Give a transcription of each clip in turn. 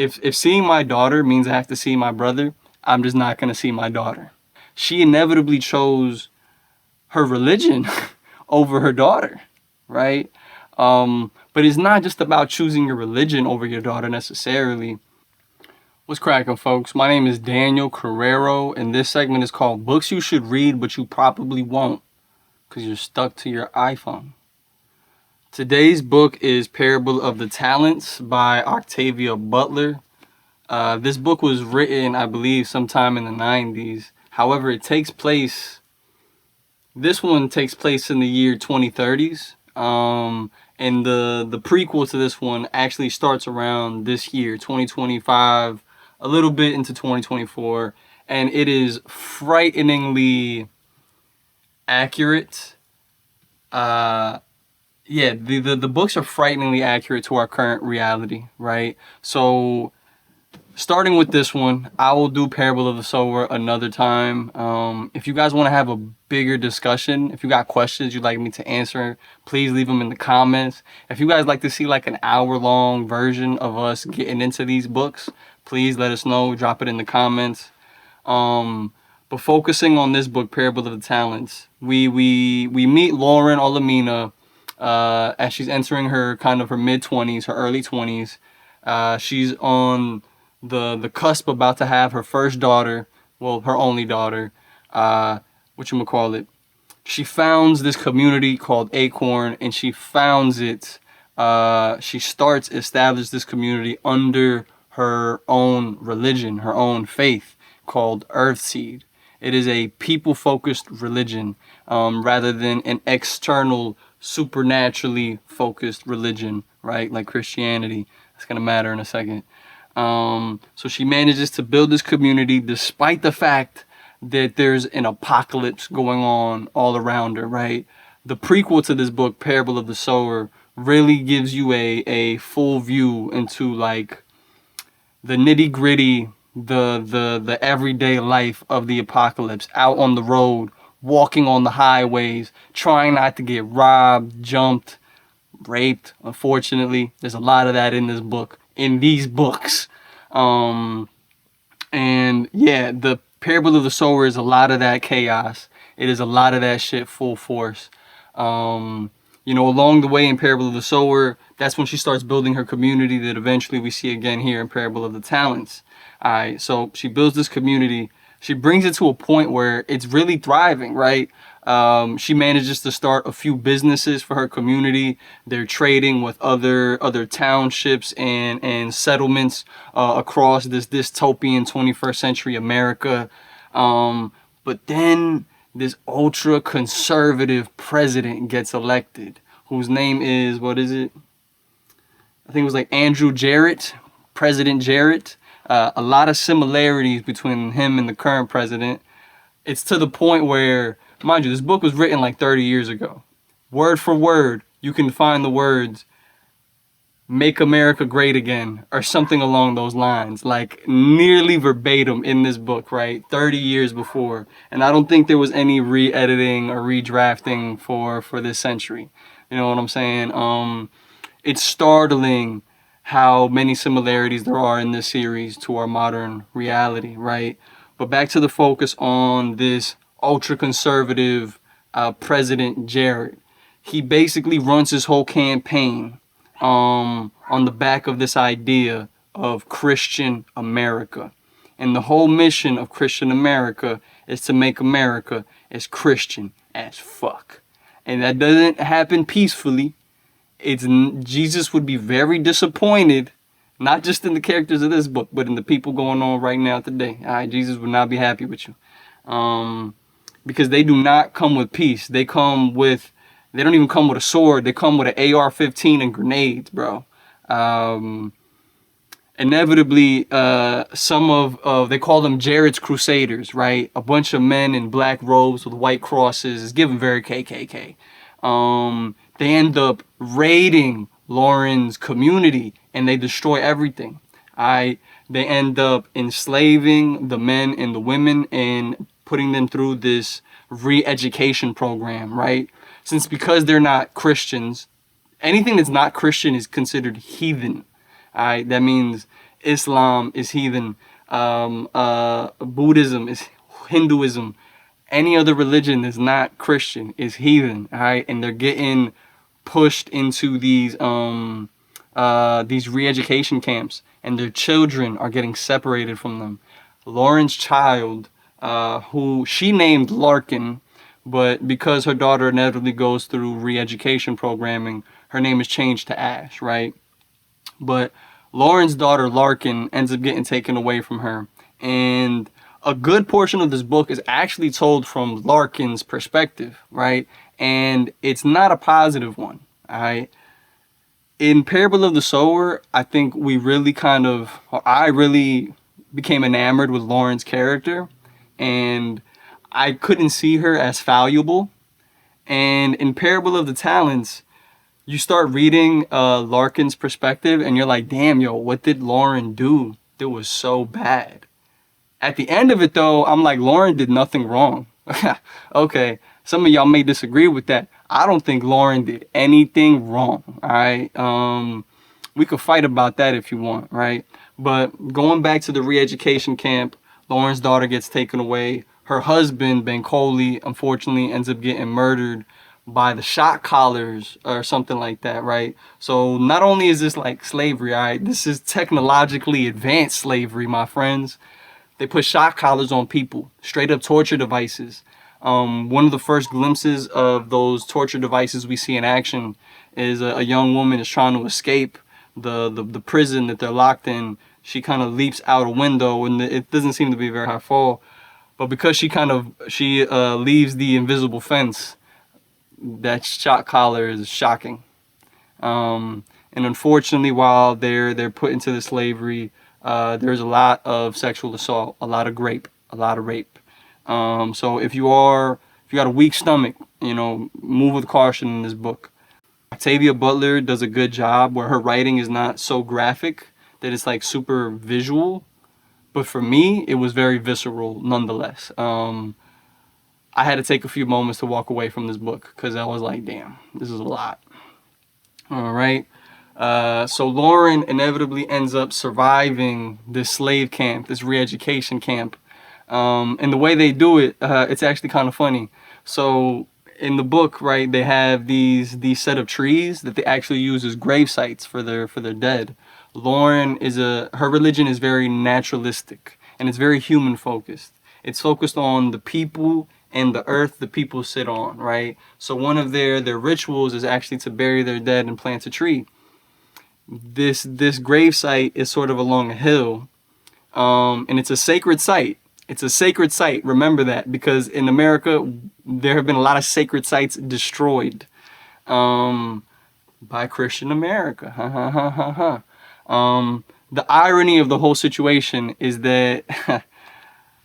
if seeing my daughter means I have to see my brother, I'm just not gonna see my daughter. She inevitably chose her religion over her daughter, right? But it's not just about choosing your religion over your daughter necessarily. What's cracking, folks? My name is Daniel Carrero, and this segment is called Books You Should Read, but You Probably Won't, because you're stuck to your iPhone. Today's book is Parable of the Talents by Octavia Butler. This book was written, I believe, sometime in the 90s. However, this one takes place in the year 2030s. And the prequel to this one actually starts around this year, 2025, a little bit into 2024. And it is frighteningly accurate. The books are frighteningly accurate to our current reality, right? So starting with this one, I will do Parable of the Sower another time. If you guys want to have a bigger discussion, if you got questions you'd like me to answer, please leave them in the comments. If you guys like to see like an hour-long version of us getting into these books, please let us know. Drop it in the comments. But focusing on this book, Parable of the Talents, we meet Lauren Olamina as she's entering her mid-20s, her early 20s. She's on the cusp about to have her first daughter, well, her only daughter, she founds this community called Acorn, and she establishes this community under her own religion, her own faith, called Earthseed. It is a people-focused religion, rather than an external, supernaturally focused religion, right? Like Christianity. That's gonna matter in a second. So she manages to build this community despite the fact that there's an apocalypse going on all around her, right? The prequel to this book, Parable of the Sower, really gives you a full view into like the nitty gritty, the everyday life of the apocalypse, out on the road, walking on the highways, trying not to get robbed, jumped, raped. Unfortunately, there's a lot of that in this book, in these books. The Parable of the Sower is a lot of that chaos. It is a lot of that shit full force. Along the way in Parable of the Sower, that's when she starts building her community that eventually we see again here in Parable of the Talents. Alright, so she builds this community. She brings it to a point where it's really thriving, right? She manages to start a few businesses for her community. They're trading with other townships and settlements across this dystopian 21st century America. But then this ultra conservative president gets elected, whose name is, I think it was like Andrew Jarrett, President Jarrett. A lot of similarities between him and the current president. It's to the point where, mind you, this book was written like 30 years ago. Word for word, you can find the words, "Make America Great Again," or something along those lines, like nearly verbatim in this book, right? 30 years before. And I don't think there was any re-editing or redrafting for this century. You know what I'm saying? It's startling how many similarities there are in this series to our modern reality, right? But back to the focus on this ultra-conservative President Jarrett. He basically runs his whole campaign on the back of this idea of Christian America. And the whole mission of Christian America is to make America as Christian as fuck. And that doesn't happen peacefully. Jesus would be very disappointed, not just in the characters of this book, but in the people going on right now today. All right, Jesus would not be happy with you, because they do not come with peace. They don't even come with a sword. They come with an AR-15 and grenades, bro. Inevitably, some of they call them Jarrett's Crusaders, right? A bunch of men in black robes with white crosses. Is given very KKK. They end up raiding Lauren's community and they destroy everything. They end up enslaving the men and the women and putting them through this re-education program, right? Because they're not Christians, anything that's not Christian is considered heathen. That means Islam is heathen. Buddhism is Hinduism. Any other religion that's not Christian is heathen. All right, and they're getting pushed into these re-education camps, and their children are getting separated from them. Lauren's child, who she named Larkin, but because her daughter inevitably goes through re-education programming, her name is changed to Ash, right? But Lauren's daughter, Larkin, ends up getting taken away from her. And a good portion of this book is actually told from Larkin's perspective, right? And it's not a positive one, all right? In Parable of the Sower, I think I really became enamored with Lauren's character, and I couldn't see her as valuable. And in Parable of the Talents, you start reading Larkin's perspective, and you're like, damn, yo, what did Lauren do that was so bad? At the end of it, though, I'm like, Lauren did nothing wrong. Okay, some of y'all may disagree with that. I don't think Lauren did anything wrong, all right? We could fight about that if you want, right? But going back to the re-education camp, Lauren's daughter gets taken away. Her husband, Ben Coley, unfortunately ends up getting murdered by the shot collars or something like that, right? So not only is this like slavery, all right, this is technologically advanced slavery, my friends. They put shock collars on people, straight up torture devices. One of the first glimpses of those torture devices we see in action is a young woman is trying to escape the prison that they're locked in. She kind of leaps out a window, and it doesn't seem to be a very high fall. But because she leaves the invisible fence, that shock collar is shocking. And unfortunately, while they're put into the slavery, there's a lot of sexual assault, a lot of rape. So if you got a weak stomach, move with caution in this book. Octavia Butler does a good job where her writing is not so graphic that it's like super visual, but for me, it was very visceral nonetheless. I had to take a few moments to walk away from this book because I was like, damn, this is a lot. All right. So Lauren inevitably ends up surviving this slave camp, this re-education camp. And the way they do it, it's actually kind of funny. So in the book, right, they have these set of trees that they actually use as grave sites for their dead. Her religion is very naturalistic, and it's very human focused. It's focused on the people and the earth the people sit on, right? So one of their rituals is actually to bury their dead and plant a tree. This grave site is sort of along a hill, and it's a sacred site. It's a sacred site. Remember that, because in America there have been a lot of sacred sites destroyed by Christian America. The irony of the whole situation is that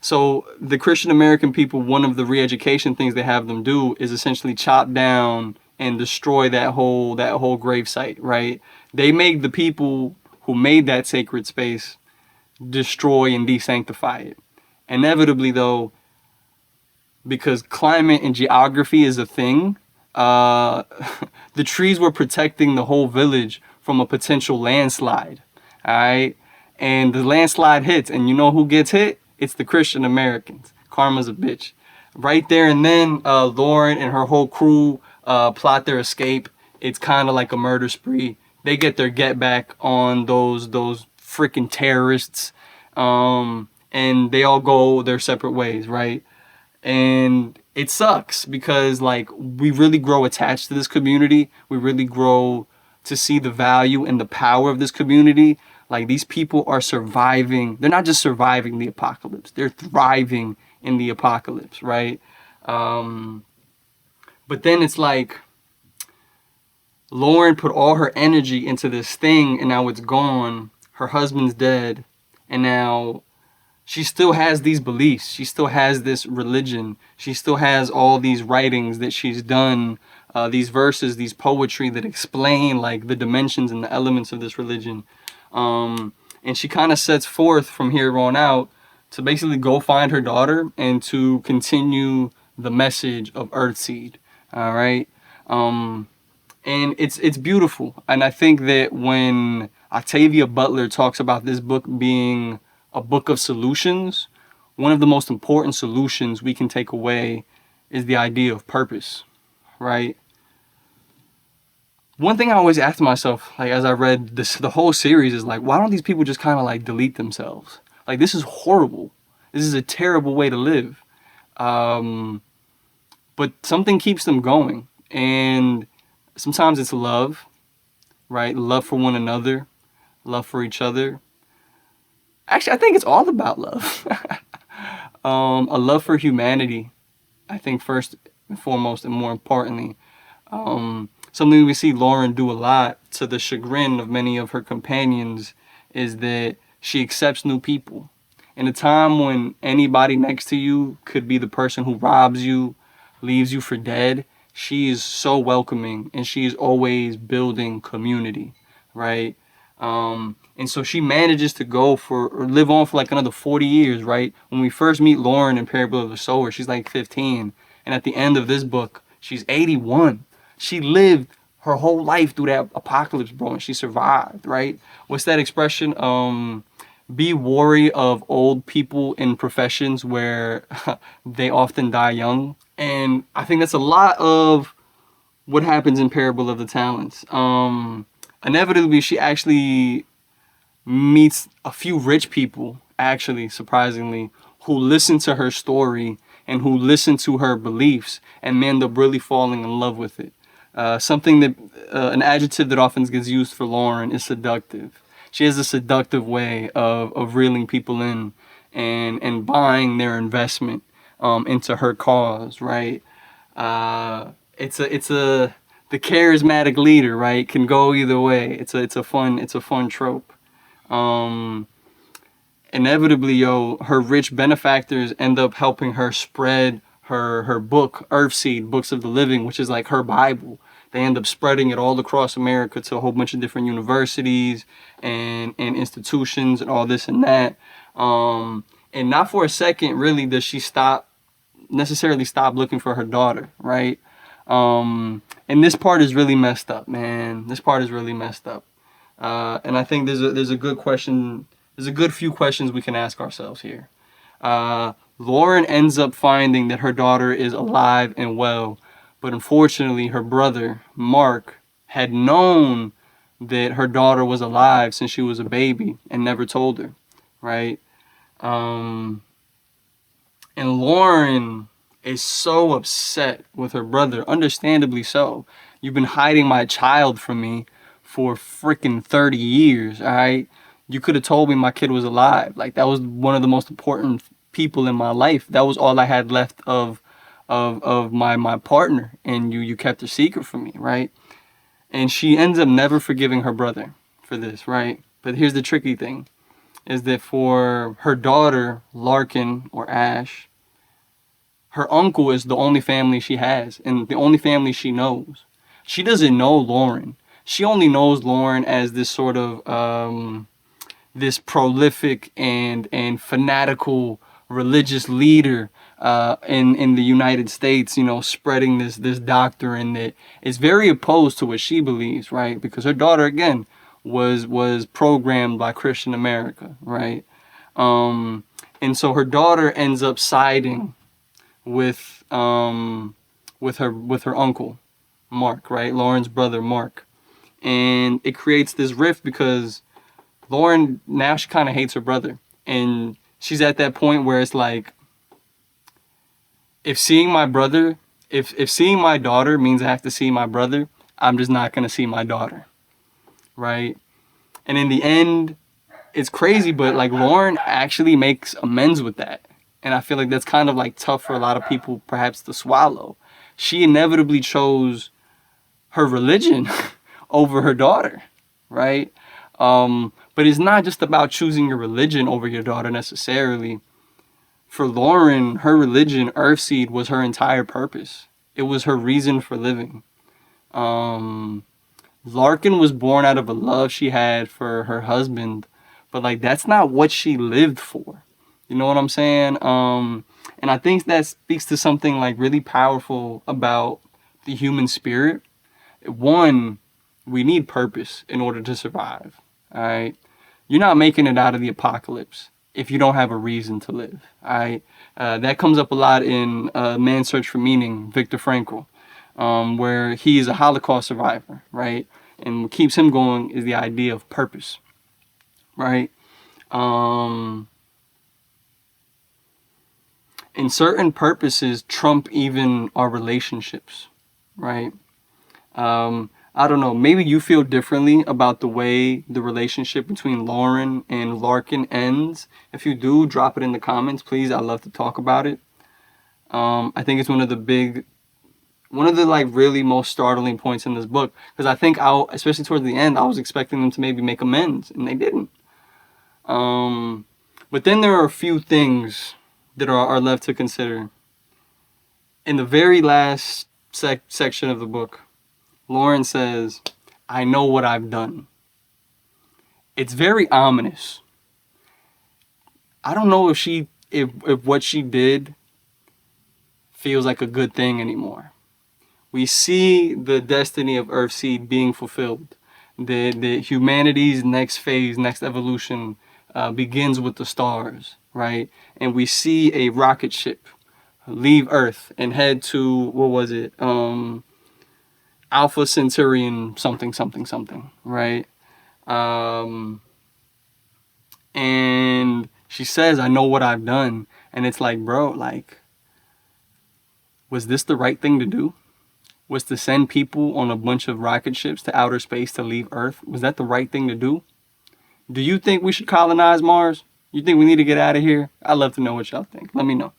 so the Christian American people, one of the re-education things they have them do is essentially chop down and destroy that whole grave site, right? They make the people who made that sacred space destroy and desanctify it. Inevitably, though, because climate and geography is a thing, the trees were protecting the whole village from a potential landslide, all right? And the landslide hits, and you know who gets hit? It's the Christian Americans. Karma's a bitch. Right there and then, Lauren and her whole crew plot their escape. It's kind of like a murder spree. They get their get back on those freaking terrorists, and they all go their separate ways, right? And it sucks because like we really grow attached to this community. We really grow to see the value and the power of this community. Like, these people are surviving. They're not just surviving the apocalypse. They're thriving in the apocalypse, right? But then it's like Lauren put all her energy into this thing, and now it's gone. Her husband's dead, and now she still has these beliefs. She still has this religion. She still has all these writings that she's done, these verses, these poetry that explain like the dimensions and the elements of this religion. And she kind of sets forth from here on out to basically go find her daughter and to continue the message of Earthseed. All right. And it's beautiful. And I think that when Octavia Butler talks about this book being a book of solutions, one of the most important solutions we can take away is the idea of purpose, right? One thing I always ask myself, like as I read this, the whole series, is like, why don't these people just kind of like delete themselves? Like, this is horrible. This is a terrible way to live. But something keeps them going, and sometimes it's love, right? Love for one another, love for each other. Actually, I think it's all about love. A love for humanity, I think, first and foremost, and more importantly. Something we see Lauren do a lot, to the chagrin of many of her companions, is that she accepts new people. In a time when anybody next to you could be the person who robs you, leaves you for dead, she is so welcoming, and she is always building community, right? And so she manages to go for, or live on for like another 40 years, right? When we first meet Lauren in Parable of the Sower, she's like 15. And at the end of this book, she's 81. She lived her whole life through that apocalypse, bro, and she survived, right? What's that expression? Be wary of old people in professions where they often die young. And I think that's a lot of what happens in Parable of the Talents. Inevitably, she actually meets a few rich people, actually, surprisingly, who listen to her story and who listen to her beliefs and may end up really falling in love with it. An adjective that often gets used for Lauren is seductive. She has a seductive way of reeling people in and buying their investment into her cause, right? It's the charismatic leader, right? Can go either way. It's a fun trope. Inevitably, her rich benefactors end up helping her spread her book, Earthseed, Books of the Living, which is like her Bible. They end up spreading it all across America to a whole bunch of different universities and institutions and all this and that. And not for a second, really, does she necessarily stop looking for her daughter, right? And this part is really messed up, man. This part is really messed up. And I think there's a good question. There's a good few questions we can ask ourselves here. Lauren ends up finding that her daughter is alive and well, but unfortunately her brother, Mark, had known that her daughter was alive since she was a baby and never told her, right? And Lauren is so upset with her brother, understandably so. You've been hiding my child from me for freaking 30 years, all right? You could have told me my kid was alive. Like, that was one of the most important people in my life. That was all I had left of my partner, and you kept a secret from me, right? And she ends up never forgiving her brother for this, right? But here's the tricky thing, is that for her daughter, Larkin, or Ash, her uncle is the only family she has and the only family she knows. She doesn't know Lauren. She only knows Lauren as this sort of this prolific and fanatical religious leader in the United States, spreading this doctrine that is very opposed to what she believes, right? Because her daughter, again, was programmed by Christian America, right? And so her daughter ends up siding with her uncle, Mark, right? Lauren's brother, Mark. And it creates this rift because Lauren, now she kind of hates her brother. And she's at that point where it's like, if seeing my daughter means I have to see my brother, I'm just not going to see my daughter, right? And in the end, it's crazy, but like Lauren actually makes amends with that. And I feel like that's kind of like tough for a lot of people perhaps to swallow. She inevitably chose her religion over her daughter, right? But it's not just about choosing your religion over your daughter necessarily. For Lauren, her religion, Earthseed, was her entire purpose. It was her reason for living. Larkin was born out of a love she had for her husband, but like that's not what she lived for. You know what I'm saying? And I think that speaks to something like really powerful about the human spirit. One, we need purpose in order to survive. All right. You're not making it out of the apocalypse if you don't have a reason to live. All right. That comes up a lot in Man's Search for Meaning, Viktor Frankl, where he is a Holocaust survivor, right? And what keeps him going is the idea of purpose, right? And certain purposes trump even our relationships, right? I don't know, maybe you feel differently about the way the relationship between Lauren and Larkin ends. If you do, drop it in the comments, please. I'd love to talk about it. I think it's one of the like really most startling points in this book, because I think especially towards the end, I was expecting them to maybe make amends, and they didn't. But then there are a few things that are left to consider. In the very last section of the book, Lauren says, "I know what I've done." It's very ominous. I don't know if what she did feels like a good thing anymore. We see the destiny of Earthseed being fulfilled. The humanity's next phase, next evolution begins with the stars, right? And we see a rocket ship leave Earth and head to, what was it? Alpha Centaurian something, right? And she says, "I know what I've done." And it's like, bro, like, was this the right thing to do? Was to send people on a bunch of rocket ships to outer space to leave Earth? Was that the right thing to do? Do you think we should colonize Mars? You think we need to get out of here? I'd love to know what y'all think. Let me know.